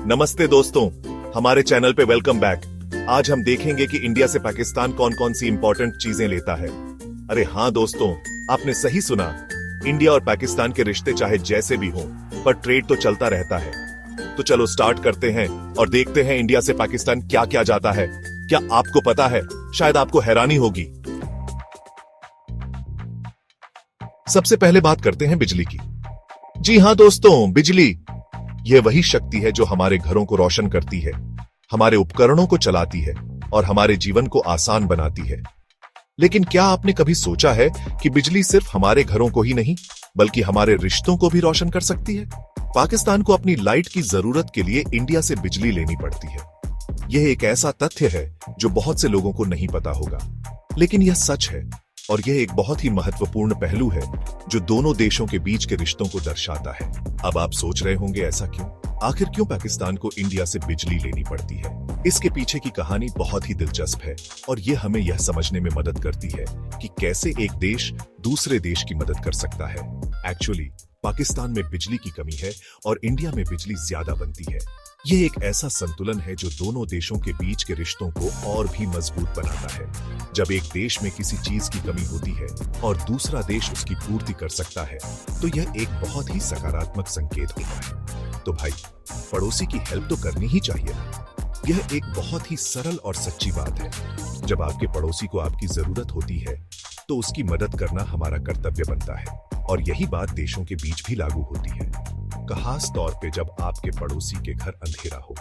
नमस्ते दोस्तों, हमारे चैनल पे वेलकम बैक। आज हम देखेंगे कि इंडिया से पाकिस्तान कौन कौन सी इंपॉर्टेंट चीजें लेता है। अरे हाँ दोस्तों, आपने सही सुना। इंडिया और पाकिस्तान के रिश्ते चाहे जैसे भी हों, पर ट्रेड तो चलता रहता है। तो चलो स्टार्ट करते हैं और देखते हैं इंडिया से पाकिस्तान क्या क्या जाता है। क्या आपको पता है? शायद आपको हैरानी होगी। सबसे पहले बात करते हैं बिजली की। जी हाँ दोस्तों, बिजली यह वही शक्ति है जो हमारे घरों को रोशन करती है, हमारे उपकरणों को चलाती है और हमारे जीवन को आसान बनाती है। लेकिन क्या आपने कभी सोचा है कि बिजली सिर्फ हमारे घरों को ही नहीं, बल्कि हमारे रिश्तों को भी रोशन कर सकती है? पाकिस्तान को अपनी लाइट की जरूरत के लिए इंडिया से बिजली लेनी पड़ती है। यह एक ऐसा तथ्य है जो बहुत से लोगों को नहीं पता होगा, लेकिन यह सच है और यह एक बहुत ही महत्वपूर्ण पहलू है जो दोनों देशों के बीच के रिश्तों को दर्शाता है। अब आप सोच रहे होंगे ऐसा क्यों? आखिर क्यों पाकिस्तान को इंडिया से बिजली लेनी पड़ती है? इसके पीछे की कहानी बहुत ही दिलचस्प है और यह हमें यह समझने में मदद करती है कि कैसे एक देश दूसरे देश की मदद कर सकता है। एक्चुअली पाकिस्तान में बिजली की कमी है और इंडिया में बिजली ज्यादा बनती है। यह एक ऐसा संतुलन है जो दोनों देशों के बीच के रिश्तों को और भी मजबूत बनाता है। जब एक देश में किसी चीज की कमी होती है और दूसरा देश उसकी पूर्ति कर सकता है, तो यह एक बहुत ही सकारात्मक संकेत होता है। तो भाई, पड़ोसी की हेल्प तो करनी ही चाहिए ना। यह एक बहुत ही सरल और सच्ची बात है। जब आपके पड़ोसी को आपकी जरूरत होती है, तो उसकी मदद करना हमारा कर्तव्य बनता है। और यही बात देशों के बीच भी लागू होती है। खास तौर पे जब आपके पड़ोसी के घर अंधेरा हो।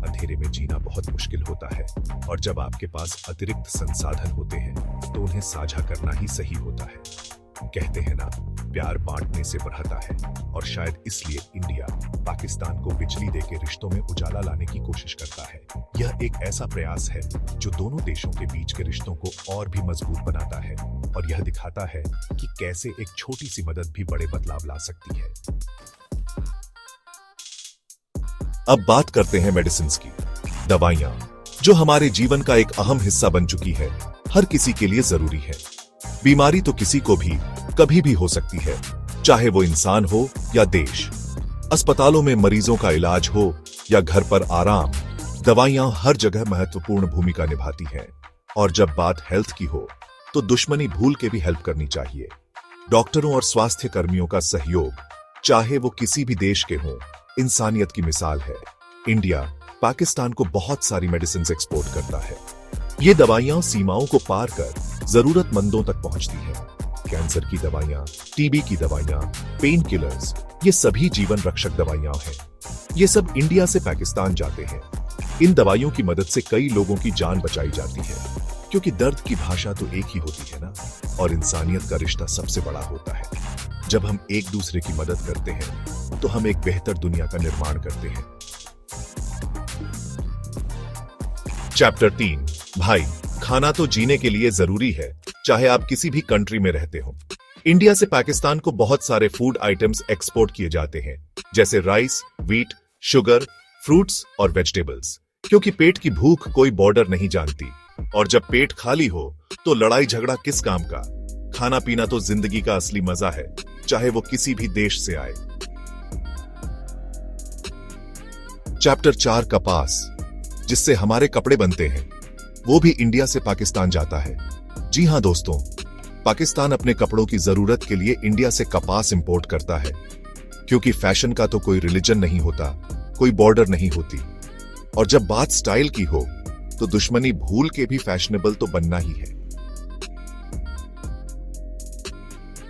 अंधेरे में जीना बहुत मुश्किल होता है और जब आपके पास अतिरिक्त संसाधन होते हैं, तो उन्हें साझा करना ही सही होता है। कहते हैं ना, प्यार बांटने से बढ़ता है। और शायद इसलिए इंडिया पाकिस्तान को बिजली देके रिश्तों में उजाला लाने की कोशिश करता है। यह एक ऐसा प्रयास है जो दोनों देशों के बीच के रिश्तों को और भी मजबूत बनाता है और यह दिखाता है कि कैसे एक छोटी सी मदद भी बड़े बदलाव ला सकती है। अब बात करते हैं मेडिसिन की। दवाइयां, जो हमारे जीवन का एक अहम हिस्सा बन चुकी है, हर किसी के लिए जरूरी है। बीमारी तो किसी को भी कभी भी हो सकती है, चाहे वो इंसान हो या देश। अस्पतालों में मरीजों का इलाज हो या घर पर आराम, दवाइयां हर जगह महत्वपूर्ण भूमिका निभाती हैं। और जब बात हेल्थ की हो, तो दुश्मनी भूल के भी हेल्प करनी चाहिए। डॉक्टरों और स्वास्थ्य कर्मियों का सहयोग, चाहे वो किसी भी देश के हों, इंसानियत की मिसाल है। इंडिया पाकिस्तान को बहुत सारी मेडिसिन एक्सपोर्ट करता है। ये दवाइयां सीमाओं को पार कर जरूरतमंदों तक पहुंचती हैं। कैंसर की दवाइयां, टीबी की दवाइयां, पेन किलर्स, ये सभी जीवन रक्षक दवाइयां हैं। ये सब इंडिया से पाकिस्तान जाते हैं। इन दवाइयों की मदद से कई लोगों की जान बचाई जाती है, क्योंकि दर्द की भाषा तो एक ही होती है ना, और इंसानियत का रिश्ता सबसे बड़ा होता है। जब हम एक दूसरे की मदद करते हैं, तो हम एक बेहतर दुनिया का निर्माण करते हैं। चैप्टर 3। भाई, खाना तो जीने के लिए जरूरी है, चाहे आप किसी भी कंट्री में रहते हो। इंडिया से पाकिस्तान को बहुत सारे फूड आइटम्स एक्सपोर्ट किए जाते हैं, जैसे राइस, व्हीट, शुगर, फ्रूट्स और वेजिटेबल्स। क्योंकि पेट की भूख कोई बॉर्डर नहीं जानती, और जब पेट खाली हो तो लड़ाई झगड़ा किस काम का। खाना पीना तो जिंदगी का असली मजा है, चाहे वो किसी भी देश से आए। चैप्टर 4। कपास, जिससे हमारे कपड़े बनते हैं, वो भी इंडिया से पाकिस्तान जाता है। जी हां दोस्तों, पाकिस्तान अपने कपड़ों की जरूरत के लिए इंडिया से कपास इंपोर्ट करता है। क्योंकि फैशन का तो कोई रिलीजन नहीं होता, कोई बॉर्डर नहीं होती। और जब बात स्टाइल की हो, तो दुश्मनी भूल के भी फैशनेबल तो बनना ही है।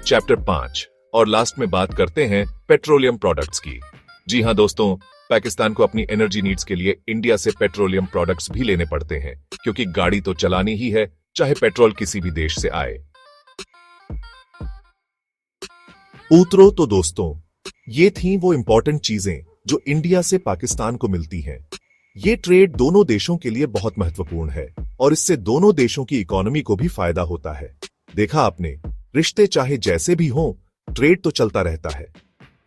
चैप्टर 5 और लास्ट में बात करते हैं पेट्रोलियम प्रोडक्ट्स की। जी हां दोस्तों, पाकिस्तान को अपनी एनर्जी नीड्स के लिए इंडिया से पेट्रोलियम प्रोडक्ट्स भी लेने पड़ते हैं, क्योंकि गाड़ी तो चलानी ही है, चाहे पेट्रोल किसी भी देश से आए। उतरो तो दोस्तों, ये थी वो इंपॉर्टेंट चीजें जो इंडिया से पाकिस्तान को मिलती हैं। ये ट्रेड दोनों देशों के लिए बहुत महत्वपूर्ण है और इससे दोनों देशों की इकोनॉमी को भी फायदा होता है। देखा आपने, रिश्ते चाहे जैसे भी हों, ट्रेड तो चलता रहता है।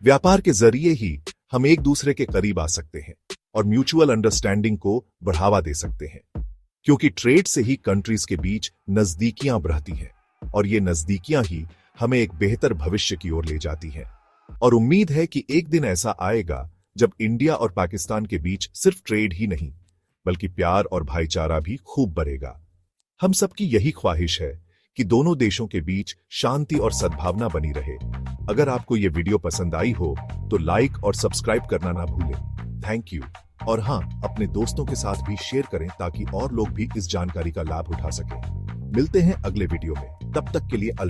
व्यापार के जरिए ही हम एक दूसरे के करीब आ सकते हैं और म्यूचुअल अंडरस्टैंडिंग को बढ़ावा दे सकते हैं। क्योंकि ट्रेड से ही कंट्रीज के बीच नजदीकियां बढ़ती हैं और ये नजदीकियां ही हमें एक बेहतर भविष्य की ओर ले जाती हैं। और उम्मीद है कि एक दिन ऐसा आएगा जब इंडिया और पाकिस्तान के बीच सिर्फ ट्रेड ही नहीं बल्कि प्यार और भाईचारा भी खूब बढ़ेगा। हम सबकी यही ख्वाहिश है कि दोनों देशों के बीच शांति और सद्भावना बनी रहे। अगर आपको ये वीडियो पसंद आई हो तो लाइक और सब्सक्राइब करना ना भूलें। Thank you. और हाँ, अपने दोस्तों के साथ भी शेयर करें ताकि और लोग भी इस जानकारी का लाभ उठा सकें। मिलते हैं अगले वीडियो में, तब तक के लिए अलविदा।